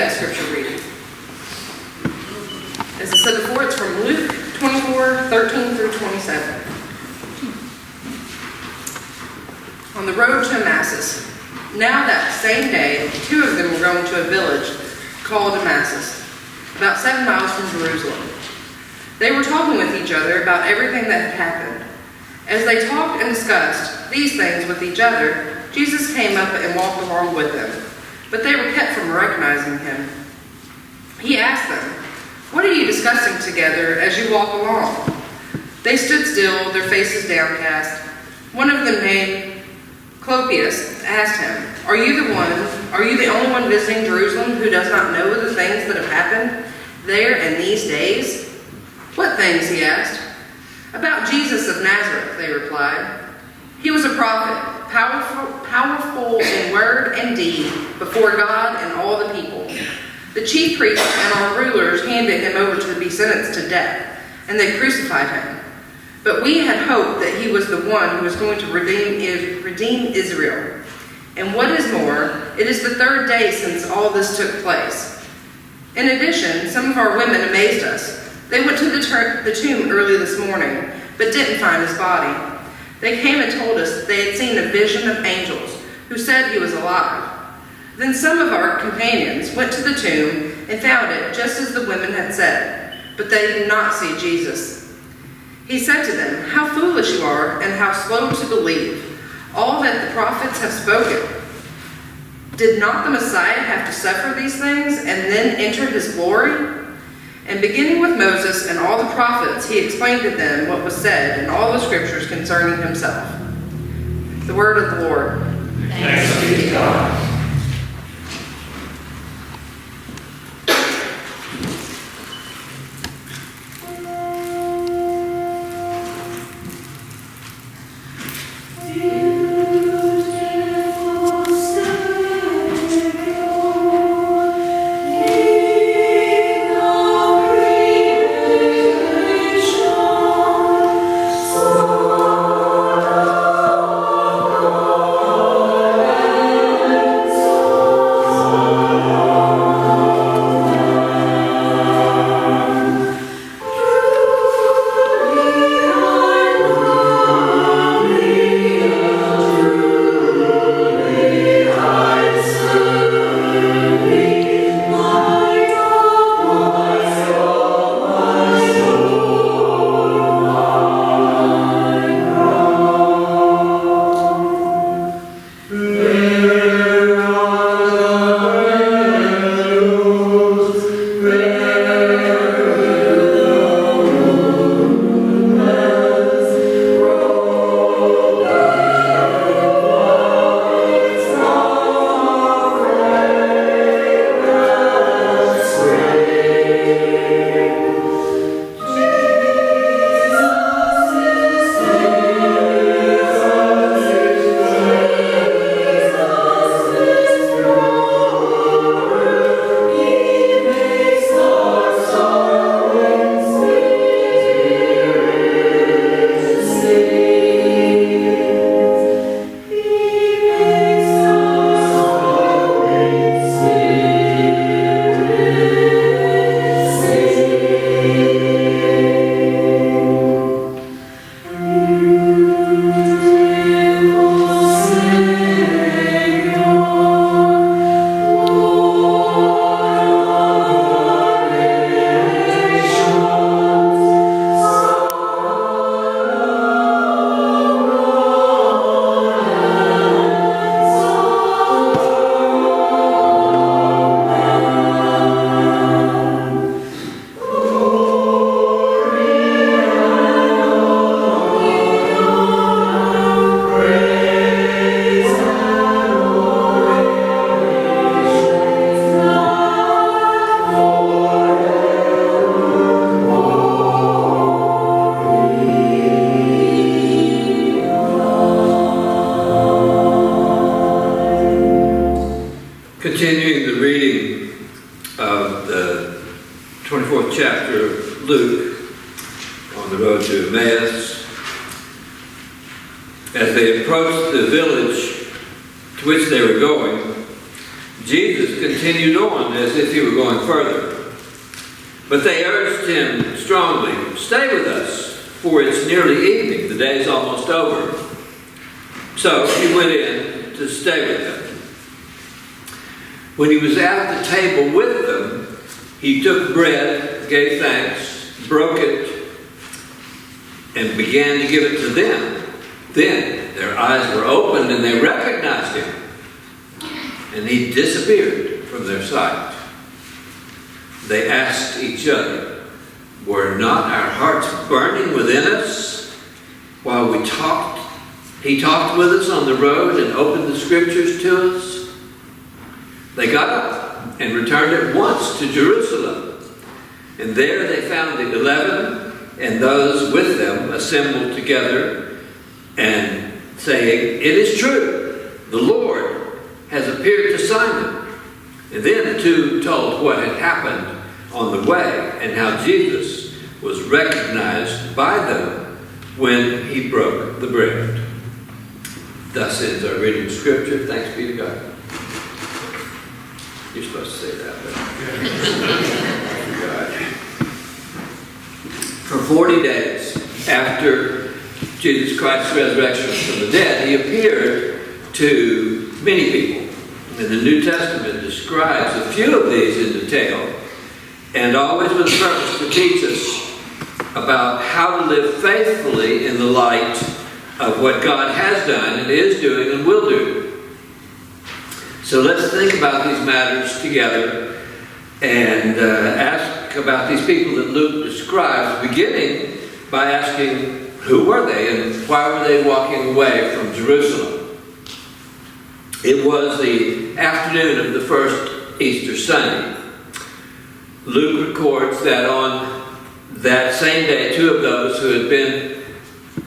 that scripture reading. As I said before, it's from Luke 24:13 through 27. On the road to Emmaus. Now that same day, two of them were going to a village called Emmaus, about 7 miles from Jerusalem. They were talking with each other about everything that had happened. As they talked and discussed these things with each other, Jesus came up and walked along with them, but they were kept from recognizing him. He asked them, "What are you discussing together as you walk along?" They stood still, their faces downcast. One of them, named Clopas, asked him, Are you the only one visiting Jerusalem who does not know the things that have happened there in these days?" "What things?" he asked. "About Jesus of Nazareth," they replied. "He was a prophet, powerful in word and deed before God and all the people. The chief priests and our rulers handed him over to be sentenced to death, and they crucified him. But we had hoped that he was the one who was going to redeem Israel. And what is more, it is the third day since all this took place. In addition, some of our women amazed us. They went to the tomb early this morning, but didn't find his body. They came and told us that they had seen a vision of angels who said he was alive. Then some of our companions went to the tomb and found it just as the women had said, but they did not see Jesus." He said to them, "How foolish you are, and how slow to believe all that the prophets have spoken. Did not the Messiah have to suffer these things and then enter his glory?" And beginning with Moses and all the prophets, he explained to them what was said in all the scriptures concerning himself. The word of the Lord. Thanks be to God. Continuing the reading of the 24th chapter of Luke on the road to Emmaus, as they approached the village to which they were going, Jesus continued on as if he were going further. But they urged him strongly, "Stay with us, for it's nearly evening. The day is almost over." So he went in to stay with them. When he was at the table with them, he took bread, gave thanks, broke it, and began to give it to them. Then their eyes were opened and they recognized him. And he disappeared from their sight. They asked each other, "Were not our hearts burning within us while he talked with us on the road and opened the scriptures to us?" They got up and returned at once to Jerusalem. And there they found the 11 and those with them assembled together and saying, "It is true, the Lord has appeared to Simon." And then the two told what had happened on the way and how Jesus was recognized by them when he broke the bread. Thus ends our reading of Scripture. Thanks be to God. You're supposed to say that, but I forgot. For 40 days after Jesus Christ's resurrection from the dead, he appeared to many people. And the New Testament describes a few of these in detail, and always with the purpose to teach us about how to live faithfully in the light of what God has done and is doing and will do. So let's think about these matters together and ask about these people that Luke describes, beginning by asking, who were they and why were they walking away from Jerusalem? It was the afternoon of the first Easter Sunday. Luke records that on that same day, two of those who had been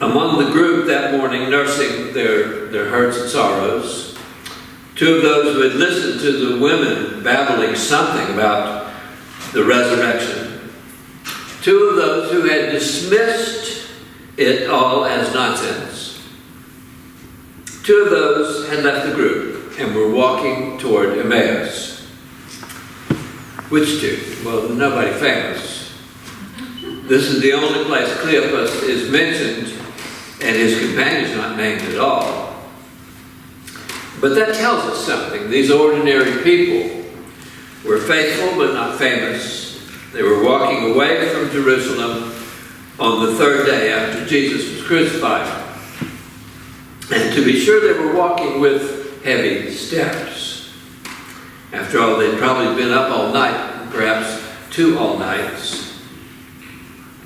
among the group that morning nursing their hurts and sorrows, two of those who had listened to the women babbling something about the resurrection, two of those who had dismissed it all as nonsense, two of those had left the group and were walking toward Emmaus. Which two? Well, nobody famous. This is the only place Cleopas is mentioned, and his companion's not named at all. But that tells us something. These ordinary people were faithful but not famous. They were walking away from Jerusalem on the third day after Jesus was crucified. And to be sure, they were walking with heavy steps. After all, they'd probably been up all night, perhaps 2 all nights.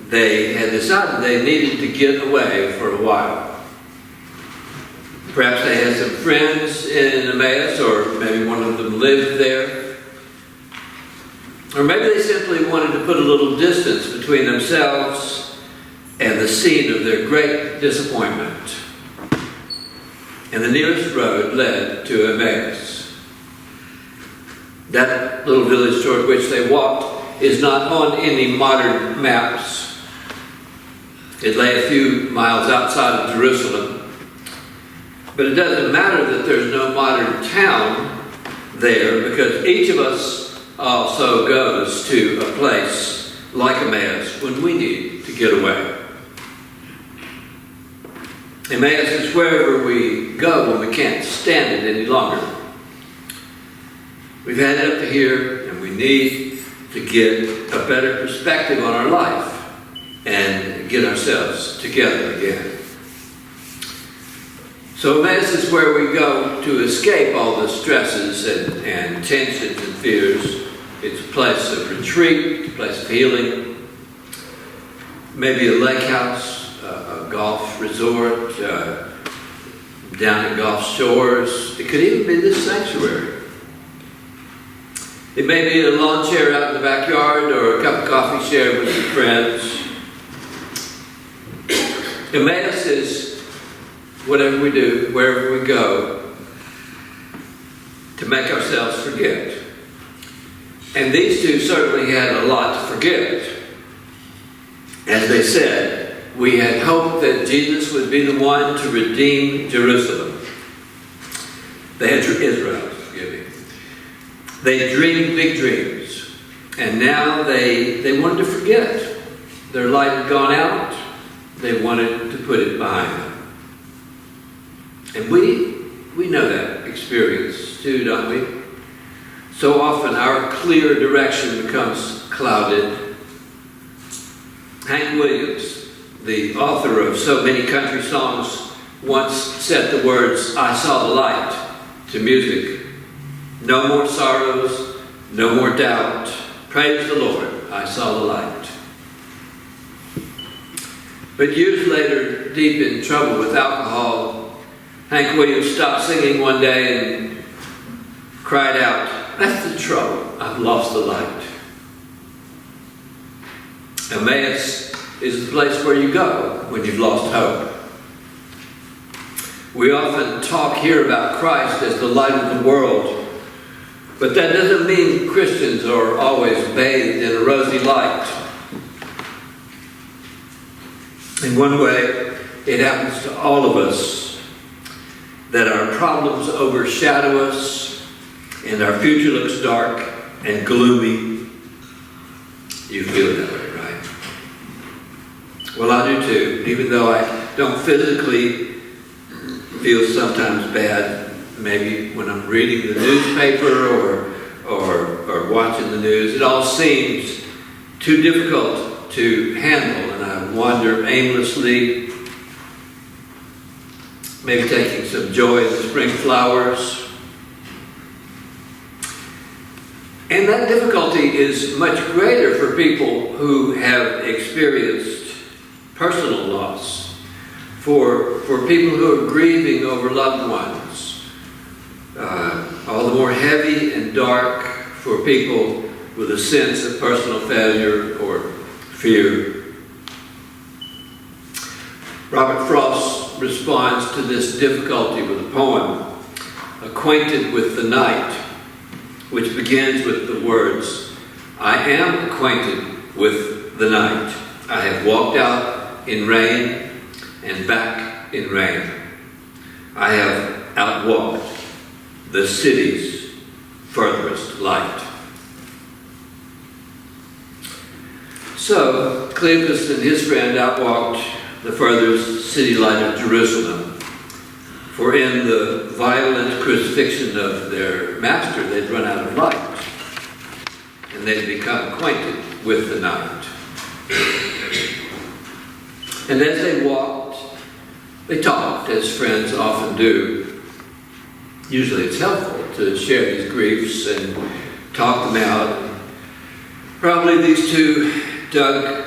They had decided they needed to get away for a while. Perhaps they had some friends in Emmaus, or maybe one of them lived there. Or maybe they simply wanted to put a little distance between themselves and the scene of their great disappointment. And the nearest road led to Emmaus. That little village toward which they walked is not on any modern maps. It lay a few miles outside of Jerusalem. But it doesn't matter that there's no modern town there, because each of us also goes to a place like Emmaus when we need to get away. Emmaus is wherever we go when we can't stand it any longer. We've had it up to here, and we need to get a better perspective on our life and get ourselves together again. So Emmaus is where we go to escape all the stresses and tensions and fears. It's a place of retreat, a place of healing, maybe a lake house, a golf resort, down at Gulf Shores. It could even be this sanctuary. It may be a lawn chair out in the backyard or a cup of coffee shared with your friends. Emmaus is whatever we do, wherever we go, to make ourselves forget. And these two certainly had a lot to forget. As they said, we had hoped that Jesus would be the one to redeem Jerusalem. They had Israel, forgive me. They dreamed big dreams, and now they wanted to forget. Their light had gone out. They wanted to put it behind them. And we know that experience too, don't we? So often our clear direction becomes clouded. Hank Williams, the author of so many country songs, once set the words, "I saw the light," to music. No more sorrows, no more doubt. Praise the Lord, I saw the light. But years later, deep in trouble with alcohol, Hank Williams stopped singing one day and cried out, "That's the trouble, I've lost the light." Emmaus is the place where you go when you've lost hope. We often talk here about Christ as the light of the world, but that doesn't mean Christians are always bathed in a rosy light. In one way, it happens to all of us that our problems overshadow us and our future looks dark and gloomy. You feel that way, right? Well, I do too, even though I don't physically feel sometimes bad, maybe when I'm reading the newspaper or watching the news. It all seems too difficult to handle, and I wander aimlessly, maybe taking some joy in the spring flowers. And that difficulty is much greater for people who have experienced personal loss. For people who are grieving over loved ones, all the more heavy and dark for people with a sense of personal failure or fear. Robert Frost responds to this difficulty with a poem, "Acquainted with the Night," which begins with the words, "I am acquainted with the night. I have walked out in rain and back in rain. I have outwalked the city's furthest light." So, Cleopas and his friend outwalked the furthest city light of Jerusalem. For in the violent crucifixion of their master, they'd run out of light. And they'd become acquainted with the night. And as they walked, they talked, as friends often do. Usually it's helpful to share these griefs and talk them out. Probably these two dug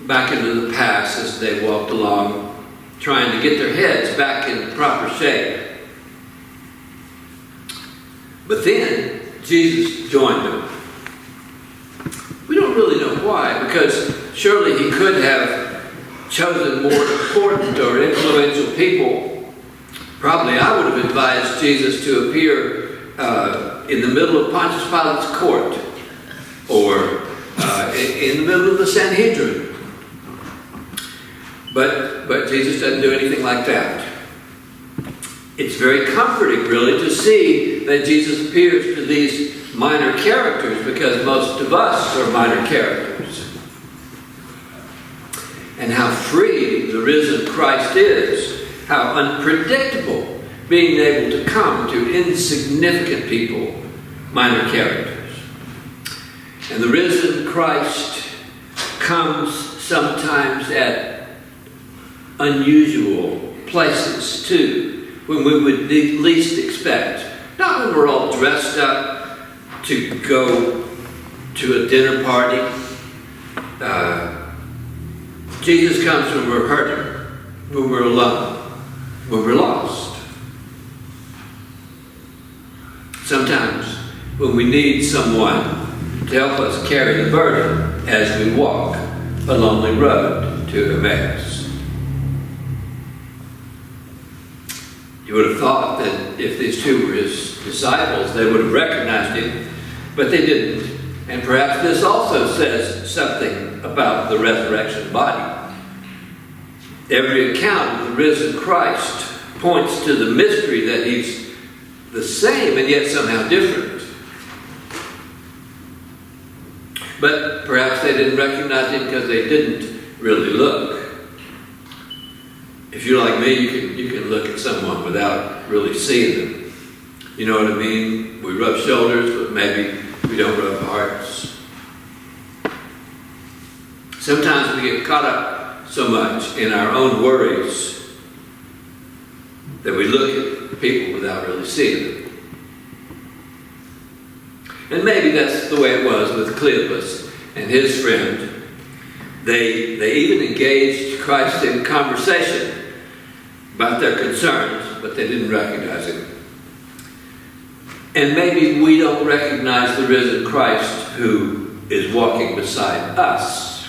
back into the past as they walked along, trying to get their heads back in proper shape. But then Jesus joined them. We don't really know why, because surely he could have chosen more important or influential people. Probably I would have advised Jesus to appear in the middle of Pontius Pilate's court, or in the middle of the Sanhedrin. But Jesus doesn't do anything like that. It's very comforting, really, to see that Jesus appears to these minor characters, because most of us are minor characters. And how free the risen Christ is, how unpredictable being able to come to insignificant people, minor characters. And the risen Christ comes sometimes at unusual places too, when we would least expect. Not when we're all dressed up to go to a dinner party. Jesus comes when we're hurting, when we're alone, when we're lost. Sometimes when we need someone to help us carry the burden as we walk a lonely road to Emmaus. You would have thought that if these two were his disciples, they would have recognized him, but they didn't. And perhaps this also says something about the resurrection body. Every account of the risen Christ points to the mystery that he's the same and yet somehow different. But perhaps they didn't recognize him because they didn't really look. If you're like me, you can look at someone without really seeing them. You know what I mean? We rub shoulders, but maybe we don't rub hearts. Sometimes we get caught up so much in our own worries that we look at people without really seeing them. And maybe that's the way it was with Cleopas and his friend. They even engaged Christ in conversation about their concerns, but they didn't recognize him. And maybe we don't recognize the risen Christ who is walking beside us.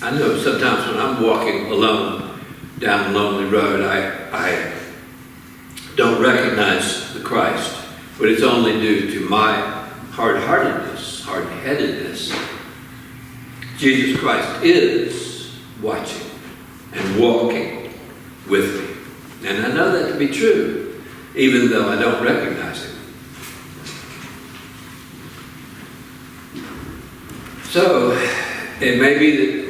I know sometimes when I'm walking alone down a lonely road, I don't recognize the Christ, but it's only due to my hard-heartedness, hard-headedness. Jesus Christ is watching and walking with me. And I know that to be true, even though I don't recognize him. So, it may be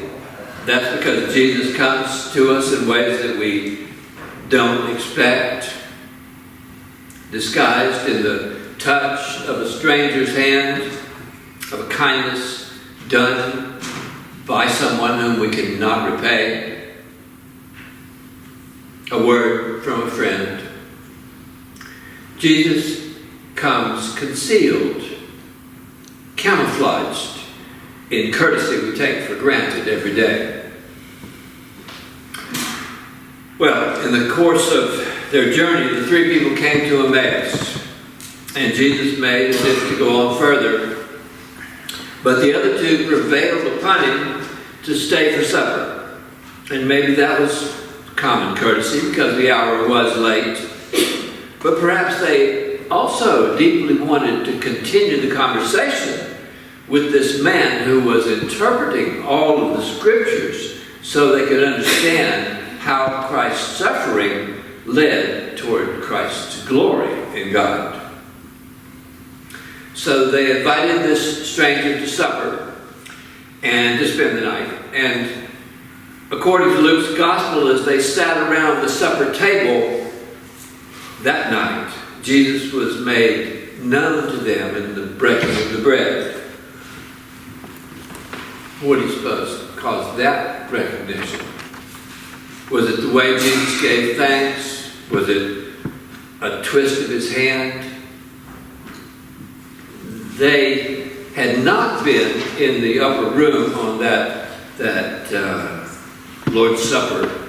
that's because Jesus comes to us in ways that we don't expect, disguised in the touch of a stranger's hand, of a kindness done by someone whom we cannot repay, a word from a friend. Jesus comes concealed, camouflaged in courtesy we take for granted every day. Well, in the course of their journey, the three people came to Emmaus, and Jesus made as if to go on further. But the other two prevailed upon him to stay for supper. And maybe that was common courtesy because the hour was late. But perhaps they also deeply wanted to continue the conversation with this man who was interpreting all of the scriptures so they could understand how Christ's suffering led toward Christ's glory in God. So they invited this stranger to supper and to spend the night. And according to Luke's gospel, as they sat around the supper table that night, Jesus was made known to them in the breaking of the bread. What do you suppose caused that recognition? Was it the way Jesus gave thanks? Was it a twist of his hand? They had not been in the upper room on that Lord's Supper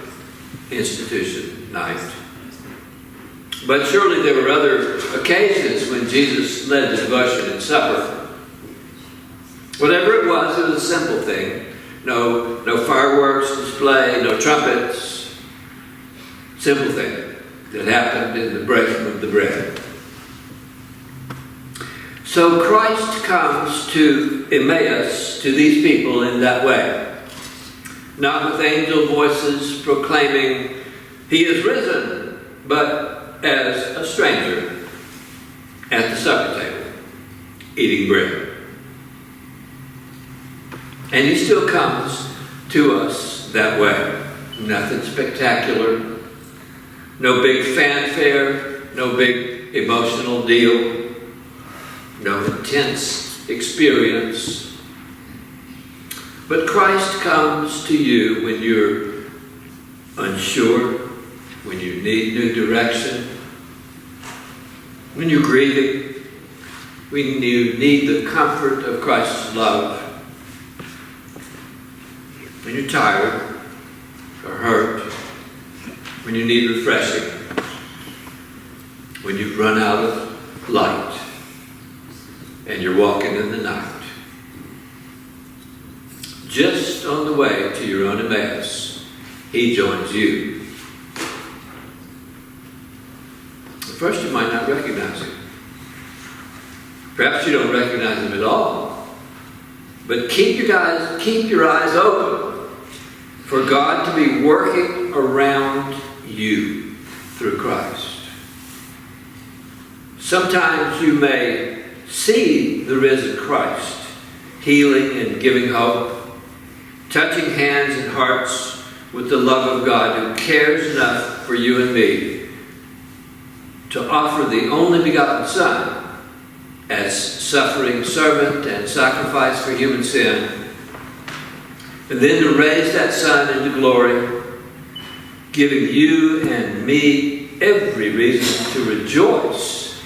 institution night. But surely there were other occasions when Jesus led the devotion and supper. Whatever it was a simple thing. No fireworks display, no trumpets. Simple thing that happened in the breaking of the bread. So Christ comes to Emmaus, to these people in that way. Not with angel voices proclaiming, "He is risen," but as a stranger at the supper table, eating bread. And he still comes to us that way. Nothing spectacular. No big fanfare. No big emotional deal. No intense experience. But Christ comes to you when you're unsure, when you need new direction, when you're grieving, when you need the comfort of Christ's love, when you're tired or hurt, when you need refreshing, when you've run out of light and you're walking in the night. Just on the way to your own Emmaus, he joins you. At first you might not recognize him. Perhaps you don't recognize him at all. But keep your eyes open for God to be working around you through Christ. Sometimes you may see the risen Christ, healing and giving hope, touching hands and hearts with the love of God who cares enough for you and me to offer the only begotten Son as suffering servant and sacrifice for human sin, and then to raise that Son into glory, giving you and me every reason to rejoice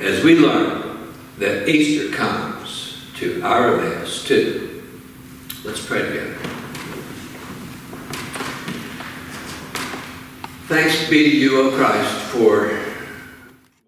as we learn that Easter comes to our Emmaus too. Let's pray together. Thanks be to you, O Christ, for